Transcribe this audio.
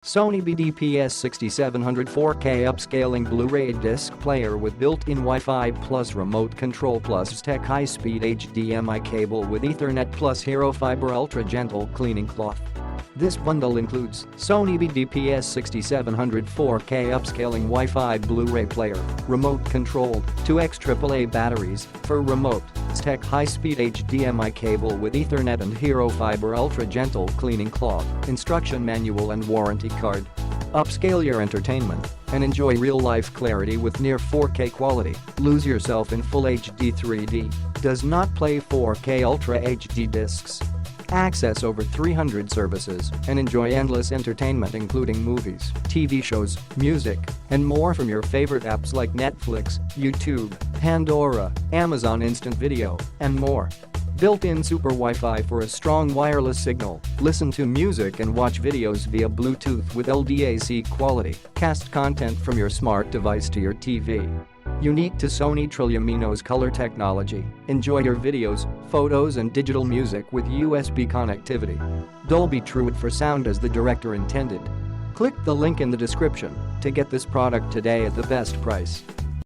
Sony BDPS6700 4K Upscaling Blu-ray disc player with built-in Wi-Fi plus remote control plus Xtech high-speed HDMI cable with Ethernet plus HeroFiber ultra-gentle cleaning cloth. This bundle includes Sony BDPS6700 4K Upscaling Wi-Fi Blu-ray player, remote-controlled, 2X AAA batteries for remote, Xtech high-speed HDMI cable with Ethernet and HeroFiber ultra-gentle cleaning cloth, instruction manual and warranty card. Upscale your entertainment and enjoy real-life clarity with near 4K quality. Lose yourself in Full HD 3D. Does not play 4K Ultra HD discs. Access over 300 services and enjoy endless entertainment including movies, TV shows, music, and more from your favorite apps like Netflix, YouTube, Pandora, Amazon Instant Video, and more. Built-in Super Wi-Fi for a strong wireless signal. Listen to music and watch videos via Bluetooth with LDAC quality. Cast content from your smart device to your TV. Unique to Sony Trilumino's color technology, enjoy your videos, photos and digital music with USB connectivity. Dolby True for sound as the director intended. Click the link in the description to get this product today at the best price.